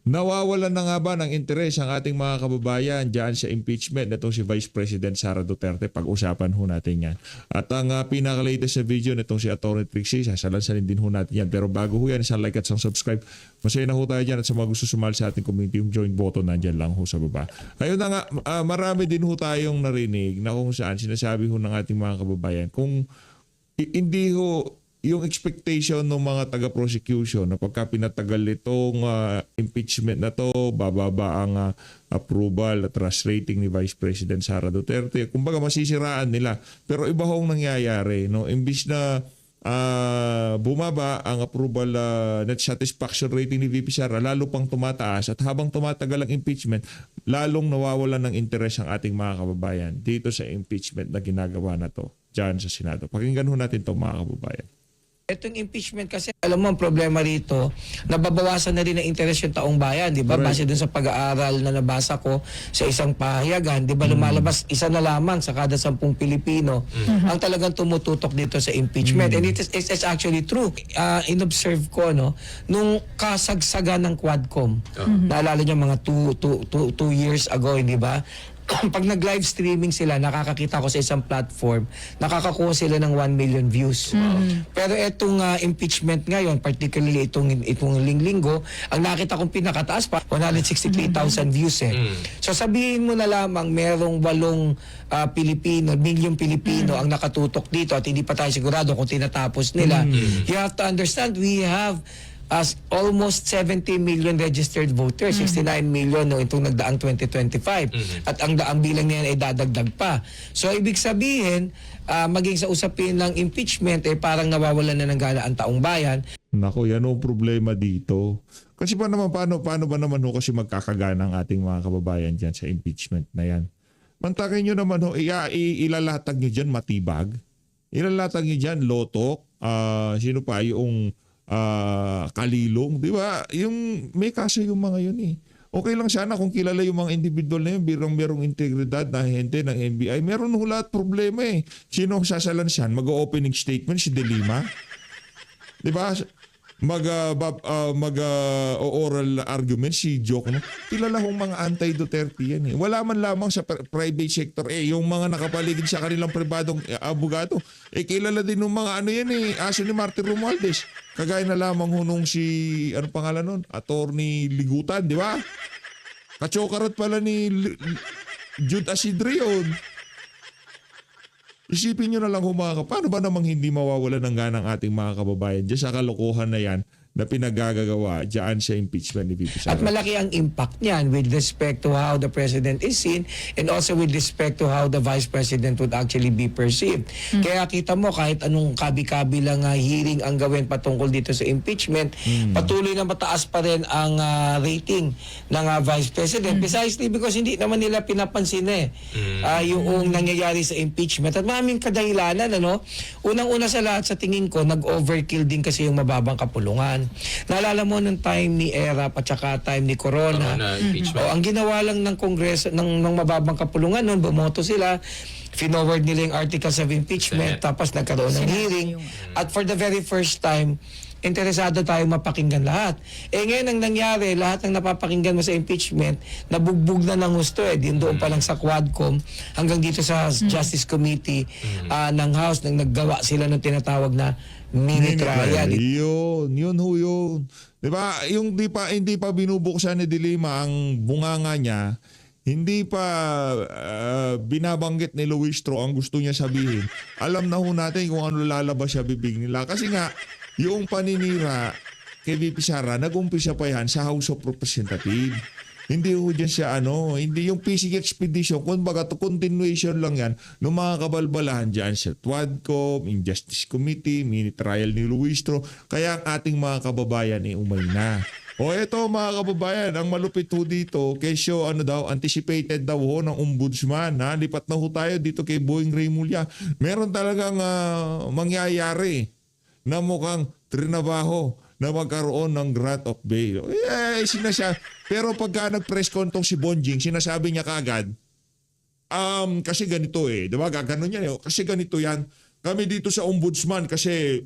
Nawawalan na nga ba ng interes ang ating mga kababayan dyan sa impeachment na itong si Vice President Sara Duterte? Pag-usapan ho natin yan. At ang pinaka-latest sa video na itong si Atty. Trixie, sasalansanin din ho natin yan. Pero bago ho yan, isang like at isang subscribe. Masaya na ho tayo dyan at sa mga gusto sumali sa ating community, yung join button nandyan lang ho sa baba. Ayun na nga, marami din ho tayong narinig na kung saan sinasabi ho ng ating mga kababayan kung hindi ho yung expectation ng mga taga-prosecution na pagka pinatagal itong impeachment na to, bababa ang approval at trust rating ni Vice President Sara Duterte. Kumbaga masisiraan nila. Pero iba hong nangyayari. No? Imbis na bumaba ang approval net satisfaction rating ni VP Sara, lalo pang tumataas. At habang tumatagal ang impeachment, lalong nawawalan ng interes ang ating mga kababayan dito sa impeachment na ginagawa na to dyan sa Senado. Pakinggan ho natin ito mga kababayan. Itong impeachment kasi, alam mo ang problema rito, nababawasan na rin ang interes yung taong bayan, di ba? Right. Base dun sa pag-aaral na nabasa ko sa isang pahayagan, di ba lumalabas isa na lamang sa kada 10 Pilipino ang talagang tumututok dito sa impeachment. And it's actually true. Inobserve ko, no, nung kasagsagan ng Quadcom, naalala niyo mga 2 years ago, di ba? Pag nag-live streaming sila, nakakakita ko sa isang platform, nakakakuha sila ng 1 million views. Pero itong impeachment ngayon, particularly itong linggo, ang nakita kong pinakataas pa, 163,000 views eh. So sabihin mo na lamang merong 8 Pilipino, milyong Pilipino ang nakatutok dito at hindi pa tayo sigurado kung tinatapos nila. You have to understand, we have as almost 70 million registered voters, 69 million no itong nagdaang 2025. At ang daang bilang niyan ay dadagdag pa. So ibig sabihin, maging sa usapin ng impeachment eh parang nawawalan na ng gana ang taong bayan. Nako, yan ang problema dito. Kasi paano ba naman ho kasi magkakagana ang ating mga kababayan dyan sa impeachment na yan? Mantakin nyo naman ho, ilalatag nyo dyan matibag. Ilalatag nyo dyan lotok. Sino pa yung kalilong, di ba? Yung may kaso yung mga yun eh. Okay lang sana kung kilala yung mga individual na yun, merong integridad na ahente ng NBI. Meron ho lahat problema eh. Sino ang sasalansan? Mag-opening statement si De Lima? Di ba? Oral argument si Joke. No? Kilala hong mga anti-Duterte yan eh. Wala man lamang sa private sector eh. Yung mga nakapaligid sa kanilang pribadong abogado. Eh kilala din ng mga ano yan eh. Aso ni Martin Romualdez. Kagaya na lamang hunong si, ano pangalan nun? Attorney Ligutan, di ba? Kachokarat pala ni Jude Asidre yun. Isipin nyo na lang paano ba namang hindi mawawala ng ganang ating mga kababayan dyan sa kalokohan na yan na pinagagagawa dyan sa impeachment ni VP Sara. At malaki ang impact niyan with respect to how the President is seen and also with respect to how the Vice President would actually be perceived. Kaya kita mo kahit anong kabi-kabi lang hearing ang gawin patungkol dito sa impeachment, patuloy na mataas pa rin ang rating ng Vice President. Precisely because hindi naman nila pinapansin yung nangyayari sa impeachment. At maraming kadahilanan, ano? Unang-una sa lahat, sa tingin ko, nag-overkill din kasi yung mababang kapulungan. Naalala mo nung time ni ERAP at saka time ni Corona, ang ginawa lang ng Kongreso, ng mababang kapulungan noon, bumoto sila, finoward nila yung articles of impeachment, tapos nagkaroon ng hearing. At for the very first time, interesado tayo mapakinggan lahat. Eh ngayon ang nangyari, lahat ng napapakinggan mo sa impeachment, nabugbog na ng gusto eh. Doon pa lang sa Quadcom, hanggang dito sa Justice Committee ng House, nang naggawa sila ng tinatawag na mini trial. Yun ho yun. Diba? Yung hindi pa binubuksan ni De Lima ang bunganga niya, hindi pa binabanggit ni Luistro ang gusto niya sabihin. Alam na ho natin kung ano lalabas sa bibig nila. Kasi nga, yung paninira kay VP Sara, nag-umpisa pa yan sa House of Representatives. Hindi ho dyan siya hindi yung PCC expedition, kumbaga to continuation lang yan ng mga kabalbalahan dyan sa Quadcom, Injustice Committee, mini trial ni Luistro. Kaya ang ating mga kababayan umay na. O eto mga kababayan, ang malupit ho dito, kesyo anticipated daw ho ng ombudsman. Lipat na ho tayo dito kay Boying Remulla. Meron talagang mangyayari na mukhang trinabaho na magkaroon ng grant of bail. Pero pagka nag-press con tong si Bonjing, sinasabi niya kagad, kasi ganito di ba? Gano'n yan. Kasi ganito yan. Kami dito sa ombudsman kasi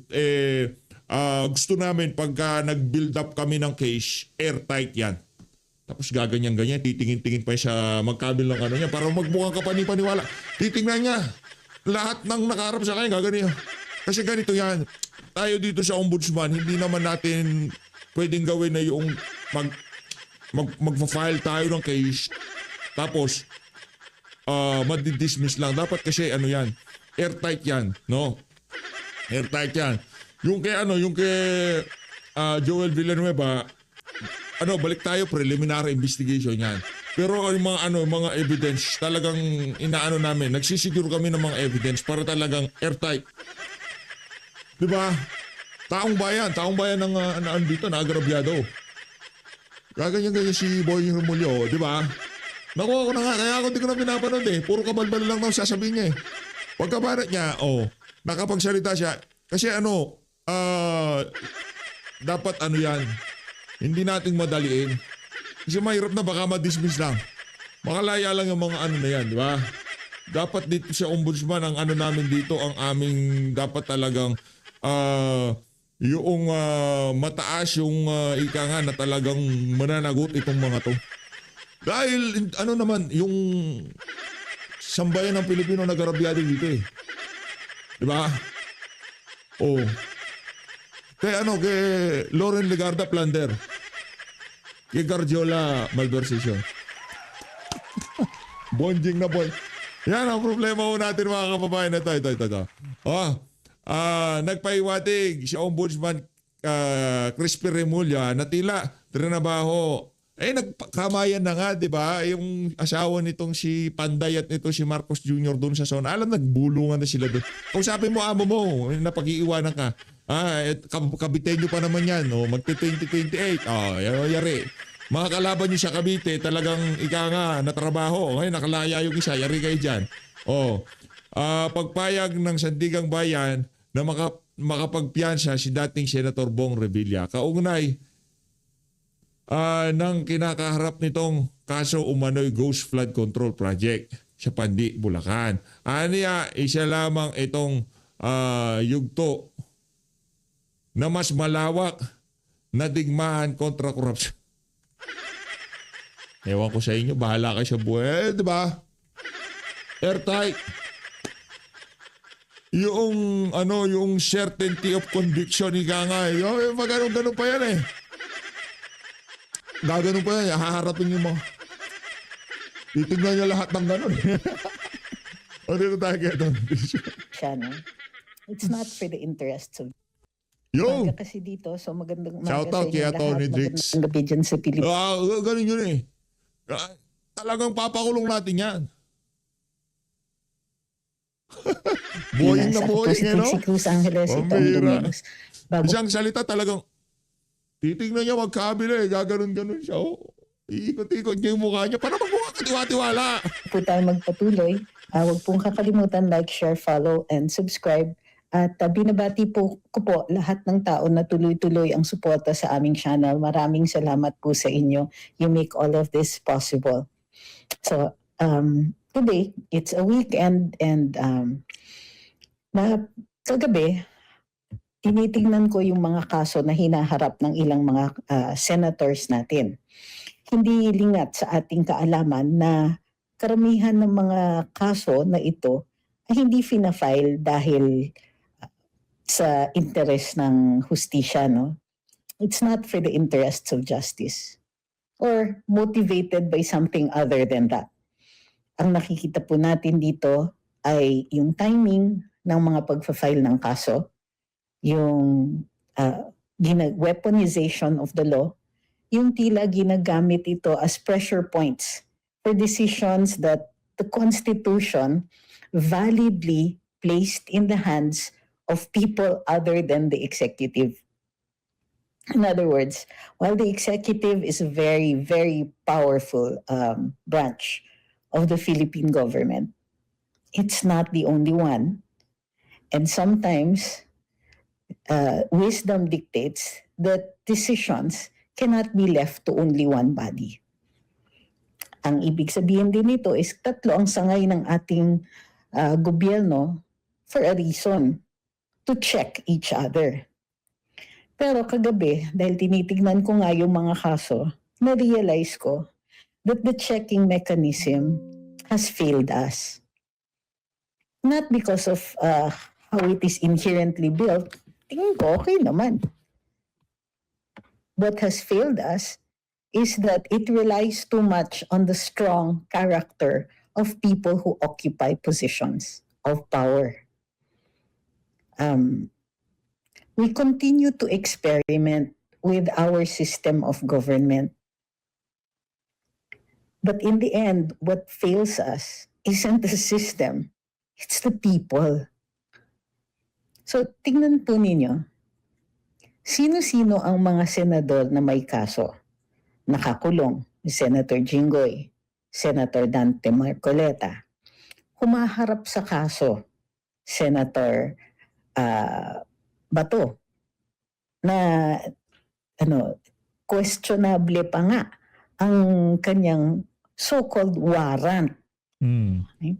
gusto namin pagka nag-build up kami ng case, airtight yan. Tapos gaganyan-ganyan, titingin-tingin pa sa magkabilang ano niya para magmukhang kapani-paniwala. Titingnan niya. Lahat ng nakaharap sa kanya, gaganyan. Kasi ganito yan. Tayo dito sa ombudsman, hindi naman natin pwedeng gawin na yung magpa-file tayo ng case. Tapos, madidismiss lang. Dapat kasi ano yan, airtight yan, no? Airtight yan. Yung kay Joel Villanueva, balik tayo, preliminary investigation yan. Pero yung mga evidence, talagang inaano namin, nagsisiguro kami ng mga evidence para talagang airtight. Diba? Taong bayan ng dito, naagrabyado. Gaganyan-ganyan si Boy Romulio, diba? Nakuha ko na nga, kaya ako di ko na pinapanood eh. Puro kabalbal lang daw sasabihin niya eh. Pagkabarat niya, nakapagsalita siya. Kasi dapat yan, hindi nating madaliin. Kasi mahirap na baka ma-dismiss lang. Makalaya lang yung mga na yan, di ba? Dapat dito sa ombudsman, ang namin dito, ang aming dapat talagang yung mataas yung ika nga na talagang mananagot itong mga to. Dahil naman, yung sambayan ng Pilipino nag-arabyado dito eh. Di ba? Kay Loren Legarda Plunder. Kay Garjola Malversation. Bonjing na boy. Yan ang problema ho natin mga kababayan na ito. Nagpaiwatig si Ombudsman Crispy Remulla na tila trinabaho. Nagkamayan na nga, di ba? Yung asawa nitong si Panday at nito si Marcos Jr. doon sa zona. Alam, nagbulungan na sila doon. Kung sabi mo, amo mo, napag-iiwanan ka. Kabitenyo pa naman yan. Magti-2028. Yari. Mga kalaban nyo sa Cavite, talagang natrabaho. Ngayon, nakalaya yung isa. Yari kayo dyan. Pagpayag ng Sandigang Bayan na makapagpiyansa si dating Senator Bong Revilla. Kaugnay, ng kinakaharap nitong kaso umano'y Ghost Flood Control Project sa Pandi, Bulacan. Aniya, isa lamang itong yugto na mas malawak na digmaan kontra korupsyon. Ewan ko sa inyo, bahala kayo sa buhay, di ba? Airtight. Yung certainty of conviction, ganun pa yan eh. Gaganon pa yan, haharapin yung mga... Titignan niya lahat ng ganon. Dito tayo kaya doon. It's not for the interests of... Yo! Umaga kasi dito, so magandang umaga Shout out sa kay inyo Tony lahat. Drix. Magandang gabi dyan sa Pilipinas. Ganun yun eh. Talagang papakulong natin yan. Boying na boying, Si Cruz Angeles, ito ang Pambira. Domingos. Bago Isang salita talagang titignan niya magkabila eh. Gaganon-ganon siya. Iikot-ikot niya yung mukha niya. Para magmukha katiwa-tiwala. po tayo magpatuloy, huwag pong kakalimutan like, share, follow, and subscribe. At binabati po ko po lahat ng tao na tuloy-tuloy ang suporta sa aming channel. Maraming salamat po sa inyo. You make all of this possible. So, today, it's a weekend and kagabi, tinitingnan ko yung mga kaso na hinaharap ng ilang mga senators natin. Hindi lingat sa ating kaalaman na karamihan ng mga kaso na ito ay hindi fina-file dahil sa interest ng hustisya, no? It's not for the interests of justice or motivated by something other than that. Ang nakikita po natin dito ay yung timing ng mga pagfa-file ng kaso, yung weaponization of the law, yung tila ginagamit ito as pressure points for decisions that the Constitution validly placed in the hands of people other than the executive. In other words, while the executive is a very, very powerful branch of the Philippine government, it's not the only one. And sometimes wisdom dictates that decisions cannot be left to only one body. Ang ibig sabihin din nito is tatlo ang sangay ng ating gobyerno for a reason, to check each other. Pero kagabi, dahil tinitignan ko nga yung mga kaso, na-realize ko that the checking mechanism has failed us. Not because of how it is inherently built. Tingin ko, okay naman. What has failed us is that it relies too much on the strong character of people who occupy positions of power. We continue to experiment with our system of government. But in the end, what fails us isn't the system, it's the people. So, tingnan po ninyo, sino-sino ang mga senador na may kaso? Nakakulong, Senator Jinggoy, Senator Dante Marcoleta. Humaharap sa kaso, Senator Bato, na questionable pa nga ang kanyang so-called warrant. Okay?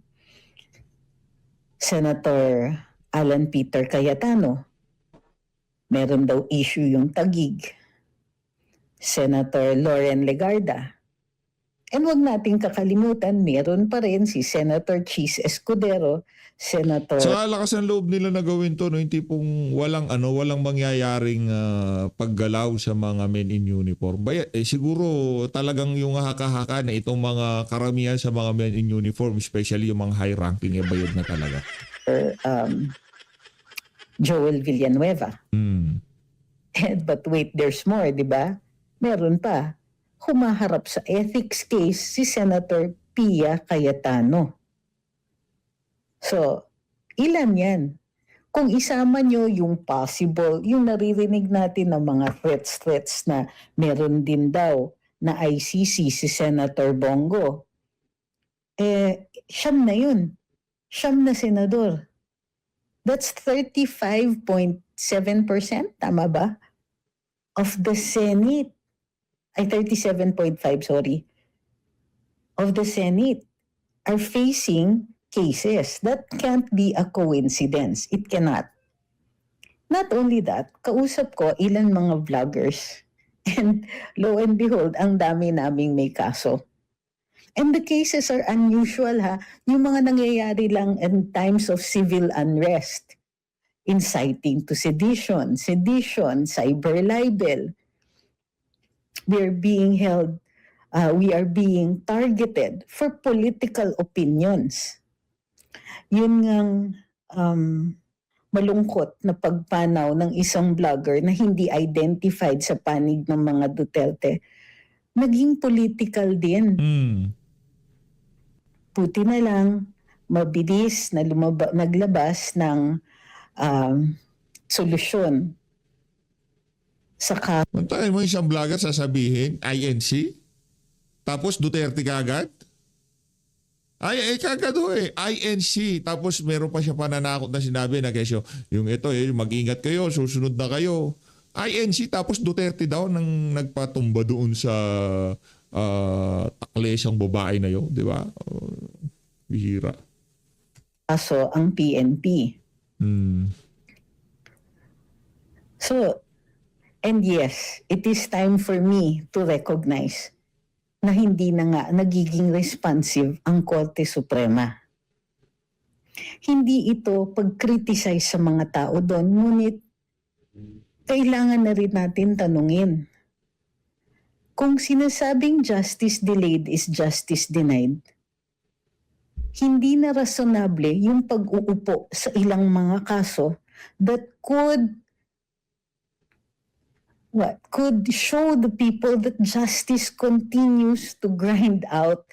Senator Alan Peter Cayetano, meron daw issue yung Taguig. Senator Loren Legarda. And wag nating kakalimutan, meron pa rin si Senator Chis Escudero, Senator... Sa lakas ng loob nila na gawin to, no, yung tipong walang mangyayaring paggalaw sa mga men in uniform. Siguro talagang yung haka-haka na itong mga karamihan sa mga men in uniform, especially yung mga high-ranking, bayad na talaga. Joel Villanueva. But wait, there's more, di ba? Meron pa. Humaharap sa ethics case si Senator Pia Cayetano. So, ilan yan? Kung isama nyo yung possible, yung naririnig natin ng mga threats na meron din daw na ICC si Senator Bongo, siyam na yun. Siyam na senador. That's 35.7%, tama ba? Of the Senate. Ay, 37.5, sorry. Of the Senate are facing cases. That can't be a coincidence. It cannot. Not only that, kausap ko ilan mga vloggers. And lo and behold, ang dami naming may kaso. And the cases are unusual ha. Yung mga nangyayari lang in times of civil unrest. Inciting to sedition, cyber libel. We are being targeted for political opinions. Yun ngang malungkot na pagpanaw ng isang vlogger na hindi identified sa panig ng mga Duterte, naging political din. Puti na lang, mabilis na naglabas ng solusyon. Saka Mantayin mo isang vlogger sasabihin, INC? Tapos Duterte kagad? Kagad INC. Tapos meron pa siya pananakot na sinabi na kesyo, yung ito mag-ingat kayo, susunod na kayo. INC tapos Duterte daw nang nagpatumba doon sa taklesang babae na yun, di ba? Bihira. kaso ang PNP. So, and yes, it is time for me to recognize na hindi na nga nagiging responsive ang Korte Suprema. Hindi ito pag-criticize sa mga tao doon, ngunit kailangan na rin natin tanungin. Kung sinasabing justice delayed is justice denied, hindi na rasonable yung pag-uupo sa ilang mga kaso that could show the people that justice continues to grind out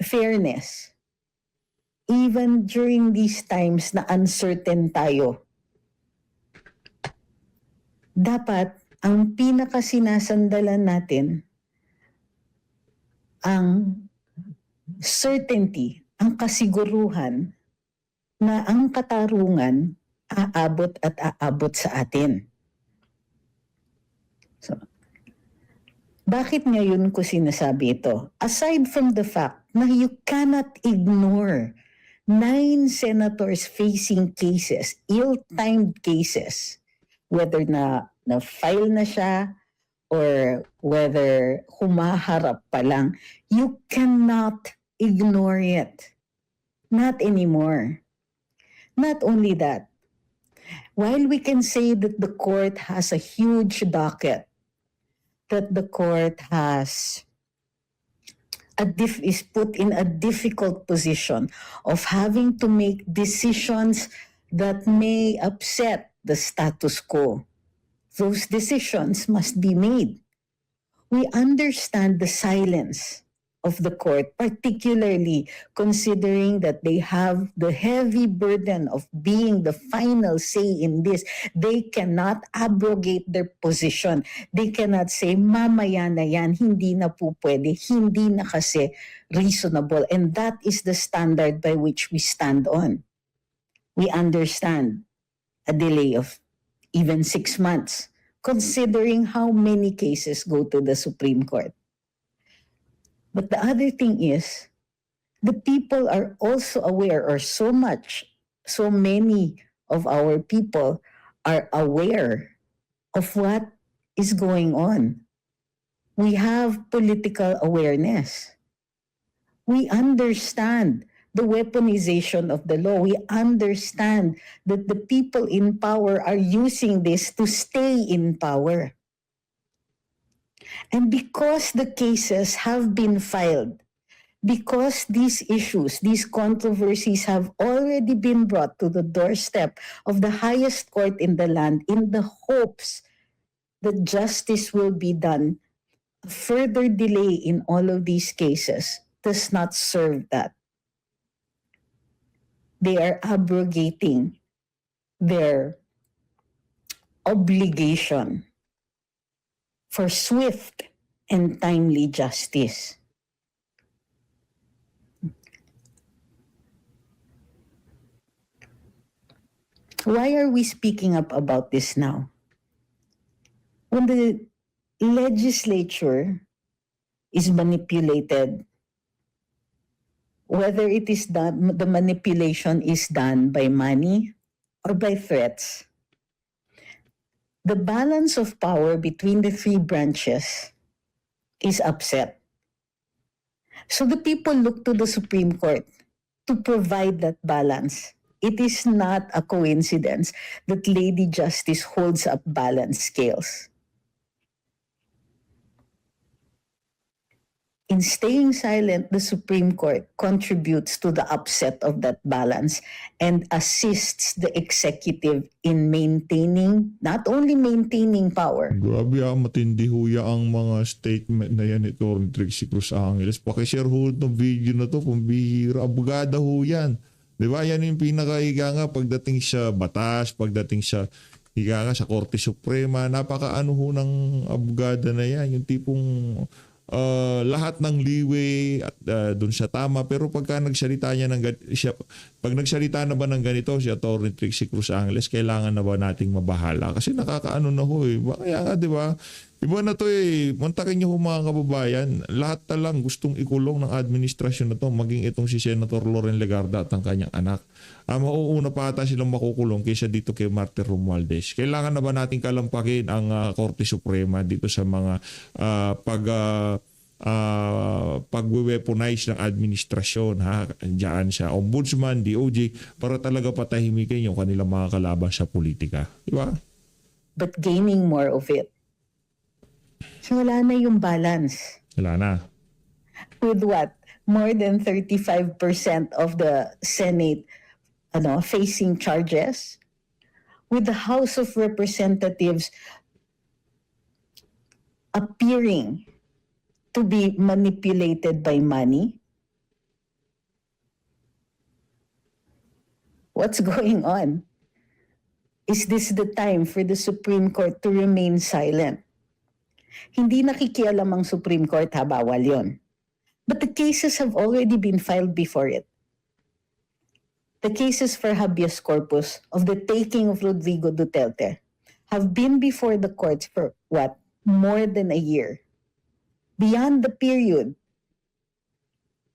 fairness. Even during these times na uncertain tayo. Dapat ang pinakasinasandalan natin ang certainty, ang kasiguruhan na ang katarungan aabot at aabot sa atin. So, bakit ngayon ko sinasabi ito? Aside from the fact na you cannot ignore 9 senators facing cases, ill-timed cases, whether na file na siya or whether humaharap pa lang, you cannot ignore it. Not anymore. Not only that, while we can say that the court has a huge docket, that the court has is put in a difficult position of having to make decisions that may upset the status quo. Those decisions must be made. We understand the silence of the court, particularly considering that they have the heavy burden of being the final say in this. They cannot abrogate their position. They cannot say, mamaya na yan, hindi na po pwede, hindi na kasi reasonable. And that is the standard by which we stand on. We understand a delay of even 6 months, considering how many cases go to the Supreme Court. But the other thing is, the people are also aware, or so many of our people are aware of what is going on. We have political awareness. We understand the weaponization of the law. We understand that the people in power are using this to stay in power. And because the cases have been filed, because these issues, these controversies have already been brought to the doorstep of the highest court in the land in the hopes that justice will be done, a further delay in all of these cases does not serve that. They are abrogating their obligation for swift and timely justice. Why are we speaking up about this now? When the legislature is manipulated, whether it is done, the manipulation is done by money or by threats, the balance of power between the three branches is upset. So the people look to the Supreme Court to provide that balance. It is not a coincidence that Lady Justice holds up balanced scales. In staying silent, the Supreme Court contributes to the upset of that balance and assists the executive in maintaining, not only maintaining power. Grabe matindi huya ang mga statement na yan ito ni Trixie Cruz Angeles. Pakishare ho itong video na to, pambihira, abogada ho yan. Di ba? Yan yung pinakahiga nga pagdating sa batas, pagdating sa higa nga sa Korte Suprema, napakaano ho ng abogada na yan, yung tipong lahat ng leeway at doon siya tama, pero pagka nagsalita niya pag nagsalita na ba ng ganito si Atty. Trixie Cruz Angeles, kailangan na ba nating mabahala kasi nakakaano na ho kaya nga di ba iba na to muntakin niyo ho mga kababayan, lahat na lang gustong ikulong ng administrasyon na to, maging itong si Senator Loren Legarda at ang kanyang anak. Mauuna pa ata silang makukulong kaysa dito kay Martin Romualdez. Kailangan na ba nating kalampakin ang Korte Suprema dito sa mga pag-weaponize ng administrasyon diyan sa Ombudsman, DOJ, para talaga patahimikin yung kanilang mga kalaban sa politika. Di ba? But gaining more of it. So wala na yung balance. Wala na. With what? More than 35% of the Senate facing charges. With the House of Representatives appearing to be manipulated by money. What's going on? Is this the time for the Supreme Court to remain silent? Hindi nakikialam ang Supreme Court, bawal yon. But the cases have already been filed before it. The cases for habeas corpus of the taking of Rodrigo Duterte have been before the courts for what? More than a year. Beyond the period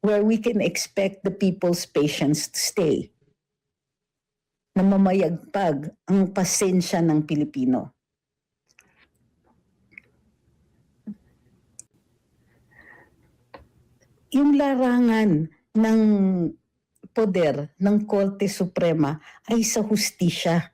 where we can expect the people's patience to stay. Namamayagpag ang pasensya ng Pilipino. yung larangan ng poder ng Korte Suprema ay sa hustisya.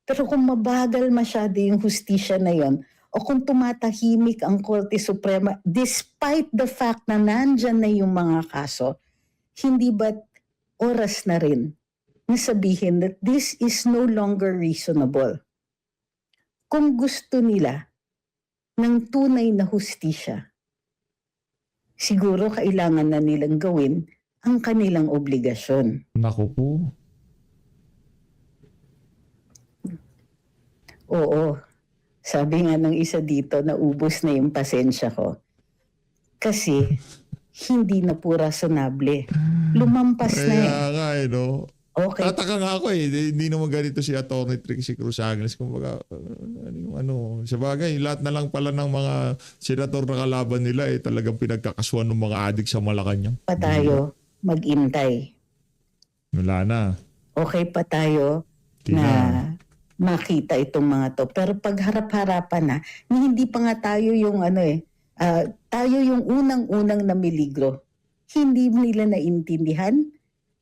Pero kung mabagal masyado yung hustisya na yon, o kung tumatahimik ang Korte Suprema despite the fact na nandyan na yung mga kaso, hindi ba't oras na rin na sabihin that this is no longer reasonable? Kung gusto nila ng tunay na hustisya, siguro kailangan na nilang gawin ang kanilang obligasyon. Naku po. Oo, sabi nga ng isa dito, naubos na yung pasensya ko. Kasi hindi na po rasonable. Lumampas na eh. Kaya nga no. Okay, Tataka nga ako hindi naman ganito si Atty. Trixie Cruz Agnes. Kumbaga, sa bagay, lahat na lang pala ng mga senator na kalaban nila talagang pinagkakasuhan ng mga adik sa Malacanang. pa tayo mag-intay. Wala na. Okay pa tayo Di na na. makita itong mga to. Pero pag harap-harapan na, hindi pa nga tayo yung tayo yung unang-unang namiligro. Hindi nila naintindihan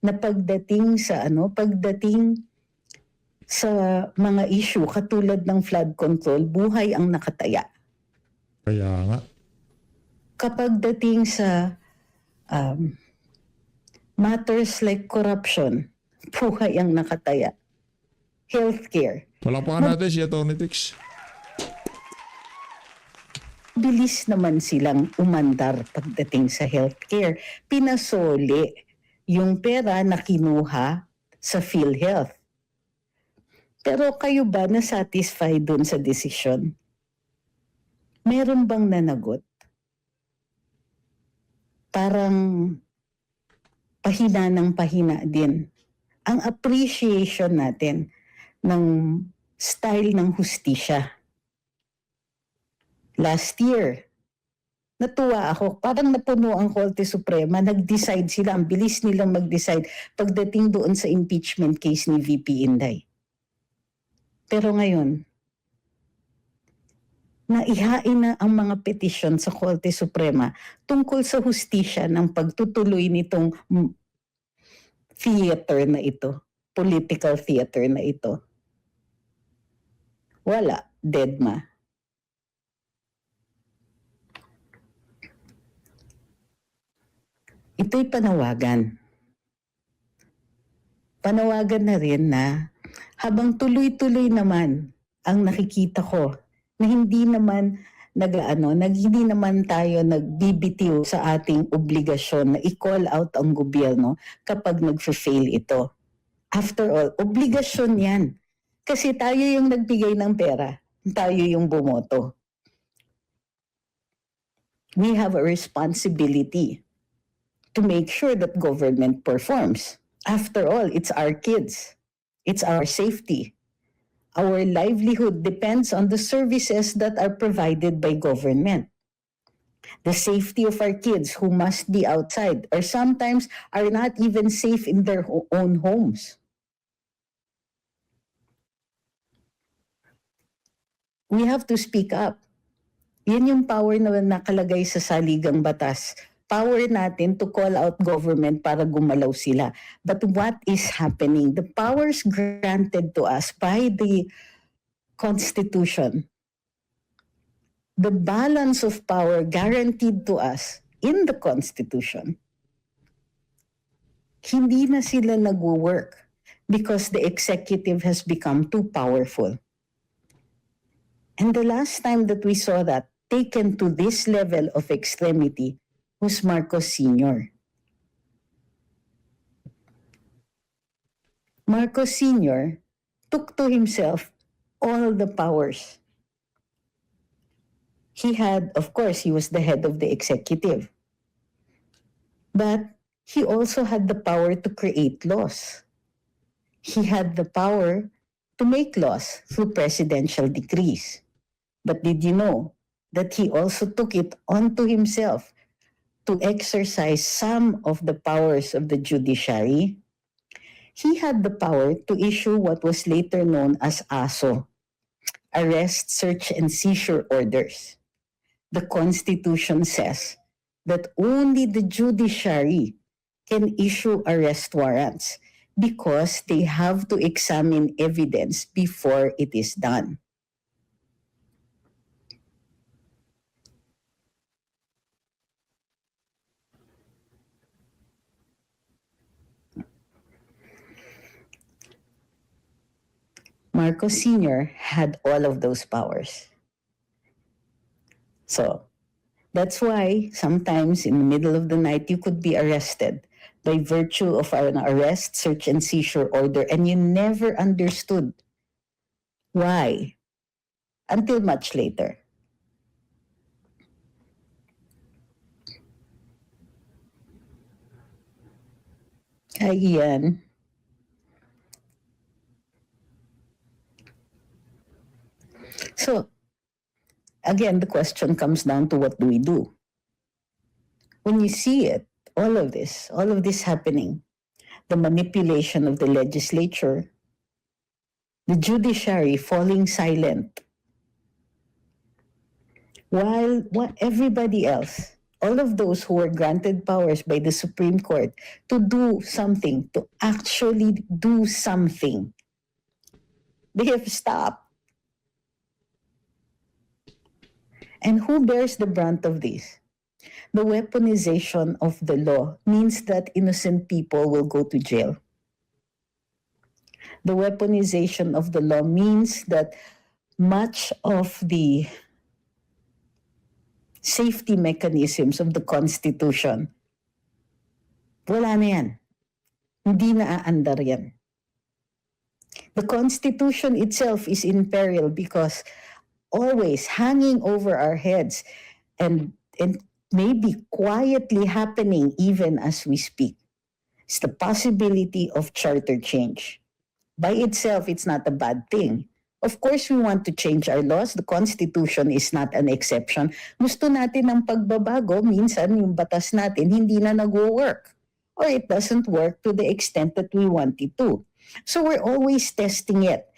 na pagdating sa mga issue katulad ng flood control, buhay ang nakataya. Kaya nga. Kapag dating sa matters like corruption, buhay ang nakataya. Healthcare. Palakpakan natin si Atty. Trix. Bilis naman silang umandar pagdating sa healthcare. Pinasoli yung pera na kinuha sa PhilHealth. Pero kayo ba na-satisfy dun sa desisyon? Meron bang nanagot? Parang pahina ng pahina din. Ang appreciation natin ng style ng hustisya. Last year, natuwa ako, parang napuno ang Korte Suprema, nag-decide sila, ang bilis nilang mag-decide pagdating doon sa impeachment case ni VP Inday. Pero ngayon, naihain na ang mga petisyon sa Korte Suprema tungkol sa hustisya ng pagtutuloy nitong theater na ito, political theater na ito. Wala, deadma. Ito'y panawagan. Panawagan na rin na habang tuloy-tuloy naman ang nakikita ko na hindi naman hindi naman tayo nagbibitiw sa ating obligasyon na i-call out ang gobyerno kapag nag-fail ito. After all, obligasyon yan. Kasi tayo yung nagbigay ng pera. Tayo yung bumoto. We have a responsibility to make sure that government performs. After all, it's our kids. It's our safety. Our livelihood depends on the services that are provided by government. The safety of our kids who must be outside or sometimes are not even safe in their own homes. We have to speak up. Yan yung power na nakalagay sa saligang batas. Power natin to call out government para gumalaw sila. But what is happening? The powers granted to us by the Constitution, the balance of power guaranteed to us in the Constitution, hindi na sila nagwo-work because the executive has become too powerful. And the last time that we saw that taken to this level of extremity was Marcos Sr. Marcos Sr. took to himself all the powers. He had, of course, he was the head of the executive. But he also had the power to create laws. He had the power to make laws through presidential decrees. But did you know that he also took it onto himself to exercise some of the powers of the judiciary? He had the power to issue what was later known as ASO, Arrest, Search, and Seizure Orders. The Constitution says that only the judiciary can issue arrest warrants because they have to examine evidence before it is done. Marcos Sr. had all of those powers. So that's why sometimes in the middle of the night you could be arrested by virtue of an arrest, search, and seizure order, and you never understood why until much later. Ayan. So, again, the question comes down to what do we do? When you see it, all of this happening, the manipulation of the legislature, the judiciary falling silent, while everybody else, all of those who were granted powers by the Supreme Court to do something, to actually do something, they have stopped. And who bears the brunt of this? The weaponization of the law means that innocent people will go to jail. The weaponization of the law means that much of the safety mechanisms of the Constitution, wala na yan. Hindi na aandar yan. The Constitution itself is in peril because always hanging over our heads and maybe quietly happening even as we speak is the possibility of charter change. By itself, it's not a bad thing. Of course, we want to change our laws. The Constitution is not an exception. Gusto natin ng pagbabago, minsan yung batas natin hindi na nag-work or it doesn't work to the extent that we want it to. So we're always testing it.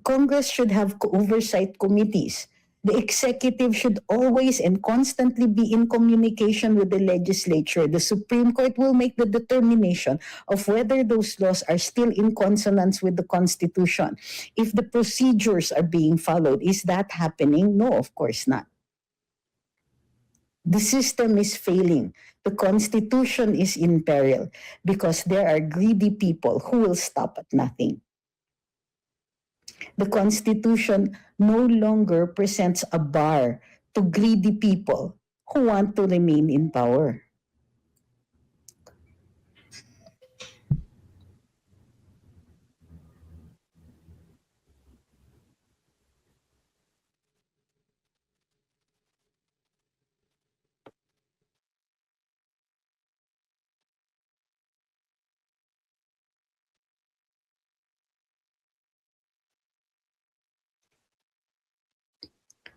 Congress should have oversight committees. The executive should always and constantly be in communication with the legislature. The Supreme Court will make the determination of whether those laws are still in consonance with the Constitution. If the procedures are being followed, is that happening? No, of course not. The system is failing. The Constitution is in peril because there are greedy people who will stop at nothing. The Constitution no longer presents a bar to greedy people who want to remain in power.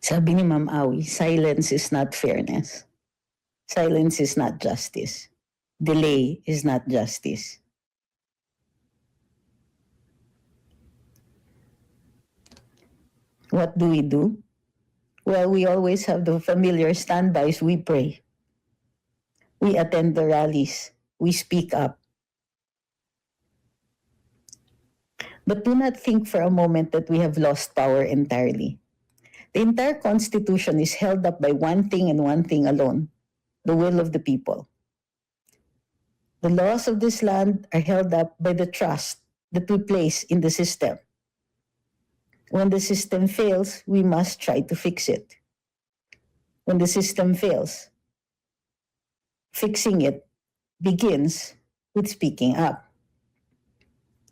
Sabi ni Ma'am Awi, silence is not fairness. Silence is not justice. Delay is not justice. What do we do? Well, we always have the familiar standbys. We pray. We attend the rallies. We speak up. But do not think for a moment that we have lost power entirely. The entire Constitution is held up by one thing and one thing alone, the will of the people. The laws of this land are held up by the trust that we place in the system. When the system fails, we must try to fix it. When the system fails, fixing it begins with speaking up.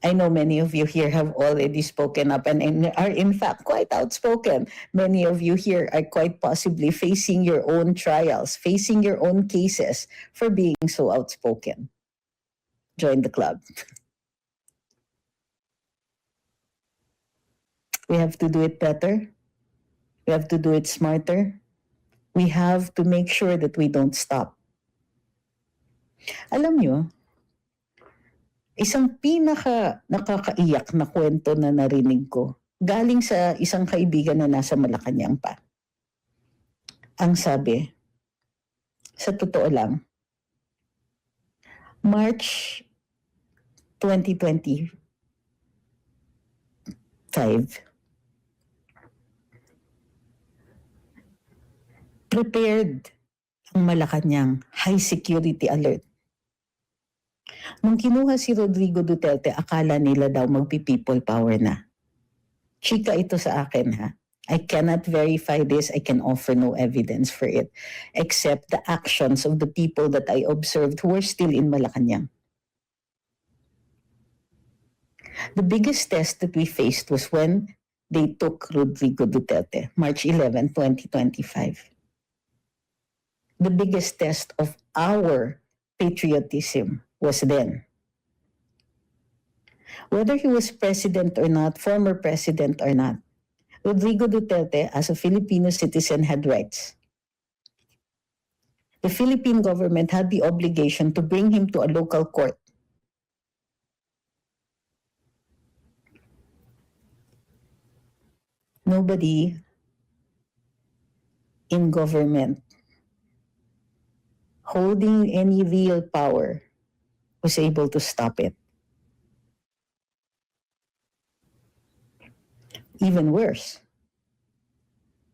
I know many of you here have already spoken up and are in fact quite outspoken. Many of you here are quite possibly facing your own trials, facing your own cases for being so outspoken. Join the club. We have to do it better. We have to do it smarter. We have to make sure that we don't stop. Alam nyo, isang nakakaiyak na kwento na narinig ko, galing sa isang kaibigan na nasa Malacanang pa. Ang sabi, sa totoo lang, March 2025, prepared ang Malacanang high security alert. Nung kinuha si Rodrigo Duterte, akala nila daw magpi-people power na. Chika ito sa akin ha. I cannot verify this. I can offer no evidence for it, except the actions of the people that I observed who were still in Malacanang. The biggest test that we faced was when they took Rodrigo Duterte, March 11, 2025. The biggest test of our patriotism was then. Whether he was president or not, former president or not, Rodrigo Duterte, as a Filipino citizen, had rights. The Philippine government had the obligation to bring him to a local court. Nobody in government holding any real power was able to stop it. Even worse,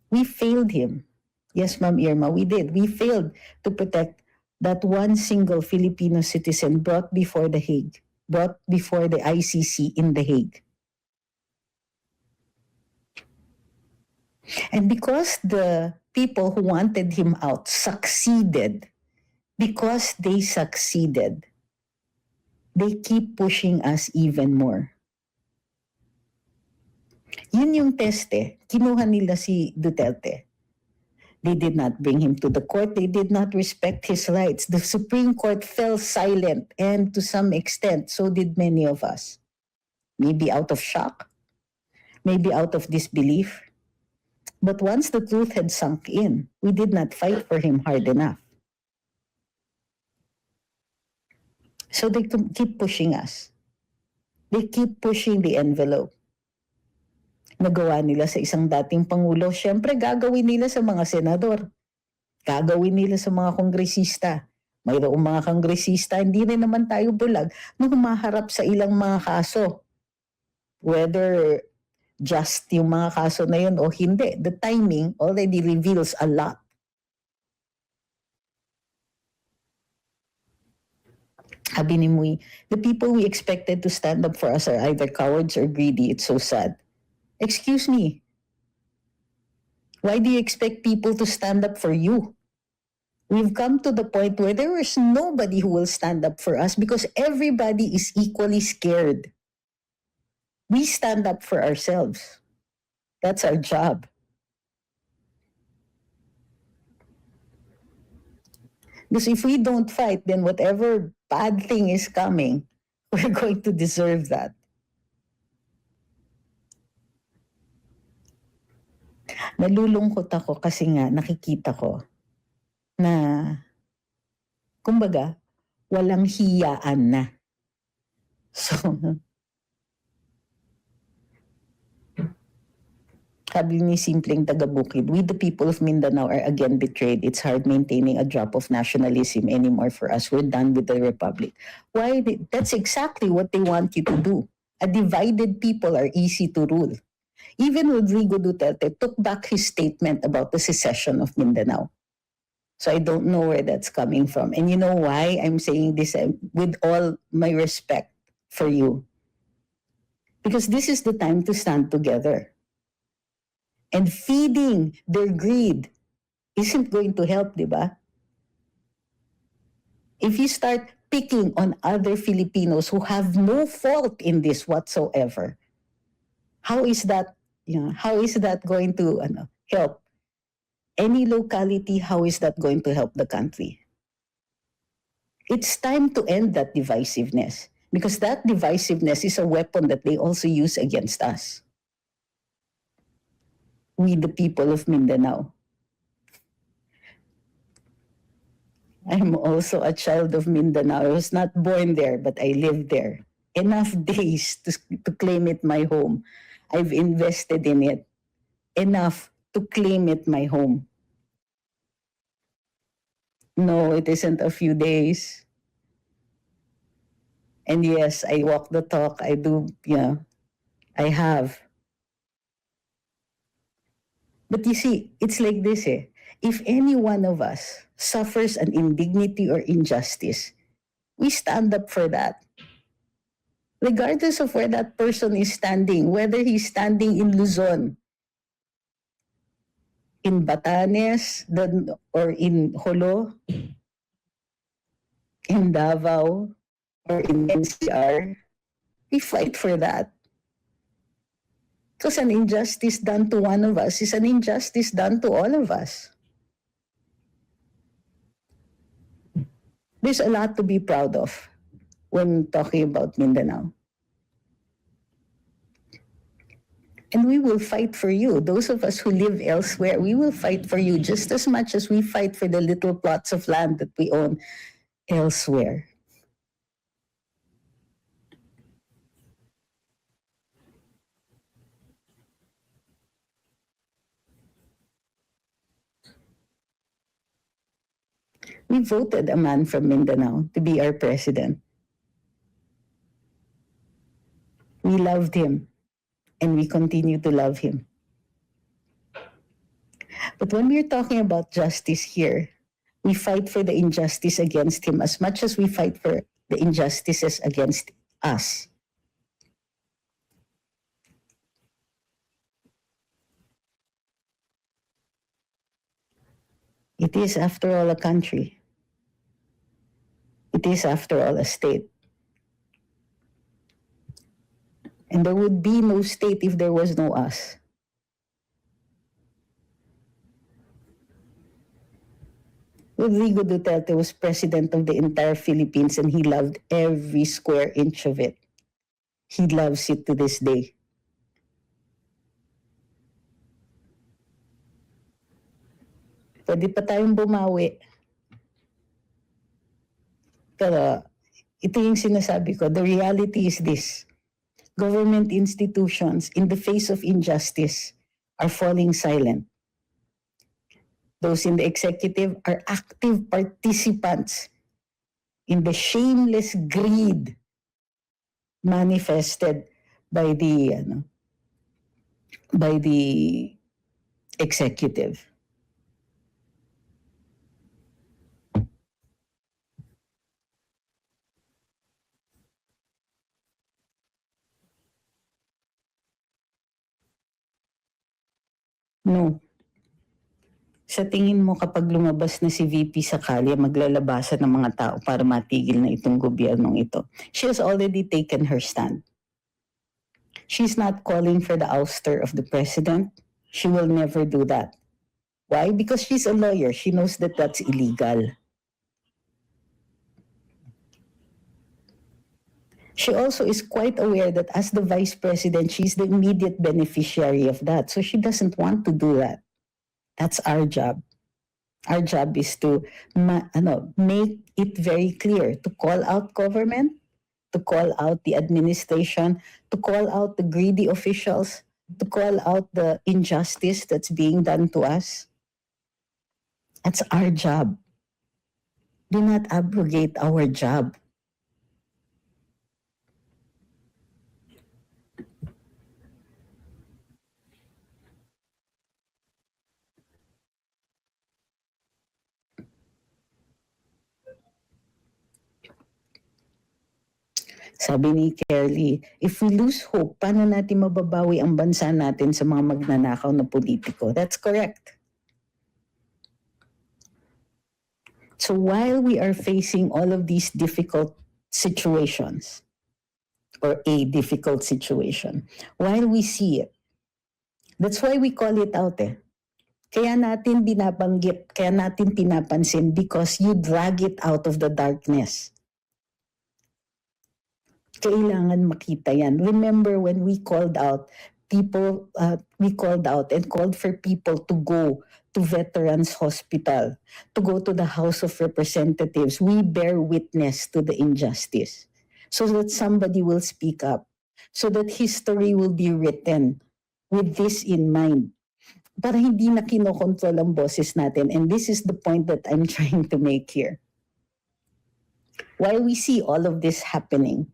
we failed him. Yes, Ma'am Irma, we did. We failed to protect that one single Filipino citizen brought before the ICC in The Hague. And because the people who wanted him out succeeded, because they succeeded, they keep pushing us even more. Yun yung teste. Kinuha nila si Duterte. They did not bring him to the court. They did not respect his rights. The Supreme Court fell silent, and to some extent, so did many of us. Maybe out of shock, maybe out of disbelief. But once the truth had sunk in, we did not fight for him hard enough. So they keep pushing us. They keep pushing the envelope. Nagawa nila sa isang dating Pangulo, syempre gagawin nila sa mga senador. Gagawin nila sa mga kongresista. Mayroong mga kongresista, hindi rin naman tayo bulag nung humaharap sa ilang mga kaso. Whether just yung mga kaso na yun o hindi, the timing already reveals a lot. Sabi ni Muy, the people we expected to stand up for us are either cowards or greedy. It's so sad. Excuse me. Why do you expect people to stand up for you? We've come to the point where there is nobody who will stand up for us because everybody is equally scared. We stand up for ourselves. That's our job. Because if we don't fight, then whatever bad thing is coming, we're going to deserve that. Nalulungkot ako kasi nga nakikita ko na, kumbaga, walang hiyaan na. So, sabi ni simpleng taga-Bukid, we the people of Mindanao are again betrayed. It's hard maintaining a drop of nationalism anymore for us. We're done with the republic. Why? That's exactly what they want you to do. A divided people are easy to rule. Even Rodrigo Duterte took back his statement about the secession of Mindanao. So I don't know where that's coming from. And you know why I'm saying this with all my respect for you? Because this is the time to stand together. And feeding their greed isn't going to help, di ba? If you start picking on other Filipinos who have no fault in this whatsoever, how is that going to help any locality? How is that going to help the country? It's time to end that divisiveness because that divisiveness is a weapon that they also use against us. We, the people of Mindanao. I'm also a child of Mindanao. I was not born there, but I lived there. Enough days to claim it my home. I've invested in it enough to claim it my home. No, it isn't a few days. And yes, I walk the talk. I do, I have. But you see, it's like this eh. If any one of us suffers an indignity or injustice, we stand up for that. Regardless of where that person is standing, whether he's standing in Luzon, in Batanes, or in Jolo, in Davao, or in NCR, we fight for that. Because an injustice done to one of us is an injustice done to all of us. There's a lot to be proud of when talking about Mindanao. And we will fight for you. Those of us who live elsewhere, we will fight for you just as much as we fight for the little plots of land that we own elsewhere. We voted a man from Mindanao to be our president. We loved him, and we continue to love him. But when we're talking about justice here, we fight for the injustice against him as much as we fight for the injustices against us. It is, after all, a country. It is, after all, a state. And there would be no state if there was no us. Rodrigo Duterte was president of the entire Philippines, and he loved every square inch of it. He loves it to this day. Pwede pa tayong bumawi. Pero ito yung sinasabi ko, the reality is this. Government institutions, in the face of injustice, are falling silent. Those in the executive are active participants in the shameless greed manifested by the executive. No. Sa tingin mo, kapag lumabas na si VP Sakalia, maglalabasan ng mga tao para matigil na itong gobyernong ito. She has already taken her stand. She's not calling for the ouster of the president. She will never do that. Why? Because she's a lawyer. She knows that that's illegal. She also is quite aware that as the vice president, she's the immediate beneficiary of that. So she doesn't want to do that. That's our job. Our job is to make it very clear, to call out government, to call out the administration, to call out the greedy officials, to call out the injustice that's being done to us. That's our job. Do not abrogate our job. Sabi ni Kelly, if we lose hope, paano natin mababawi ang bansa natin sa mga magnanakaw na politiko? That's correct. So while we are facing all of these difficult situations, or a difficult situation, while we see it, that's why we call it out eh. Kaya natin binabanggit, kaya natin pinapansin, because you drag it out of the darkness. Kailangan makita yan. Remember when we called out people, we called out and called for people to go to Veterans Hospital, to go to the House of Representatives. We bear witness to the injustice so that somebody will speak up, so that history will be written with this in mind. para hindi na kinokontrol ang boses natin. And this is the point that I'm trying to make here. While we see all of this happening,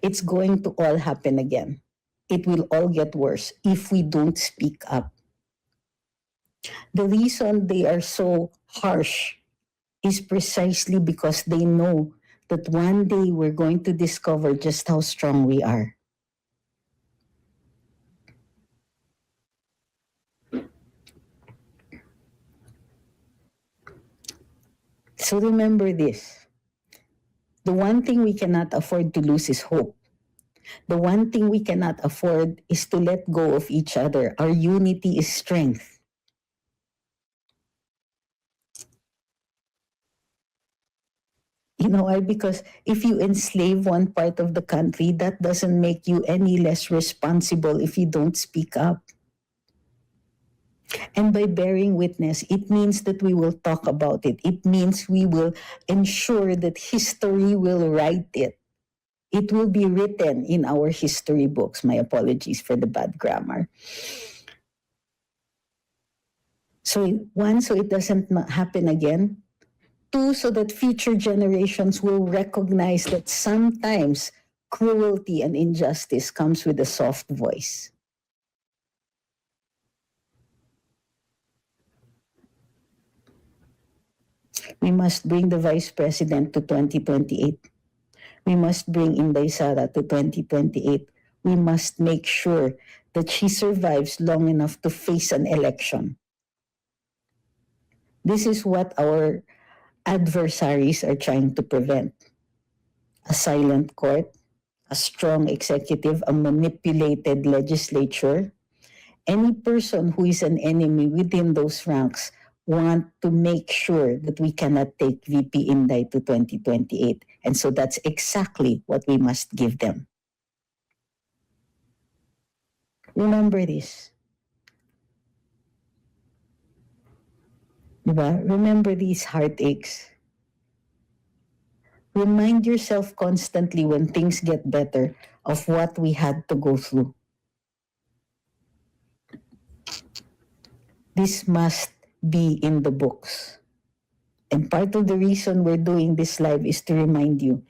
it's going to all happen again. It will all get worse if we don't speak up. The reason they are so harsh is precisely because they know that one day we're going to discover just how strong we are. So remember this. The one thing we cannot afford to lose is hope. The one thing we cannot afford is to let go of each other. Our unity is strength. You know why? Because if you enslave one part of the country, that doesn't make you any less responsible if you don't speak up. And by bearing witness, it means that we will talk about it. It means we will ensure that history will write it. It will be written in our history books. My apologies for the bad grammar. So one, so it doesn't happen again. Two, so that future generations will recognize that sometimes cruelty and injustice comes with a soft voice. We must bring the Vice President to 2028. We must bring Inday Sara to 2028. We must make sure that she survives long enough to face an election. This is what our adversaries are trying to prevent. A silent court, a strong executive, a manipulated legislature. Any person who is an enemy within those ranks want to make sure that we cannot take VP Inday to 2028. And so that's exactly what we must give them. Remember this. Diba? Remember these heartaches. Remind yourself constantly when things get better of what we had to go through. This must be in the books. And part of the reason we're doing this live is to remind you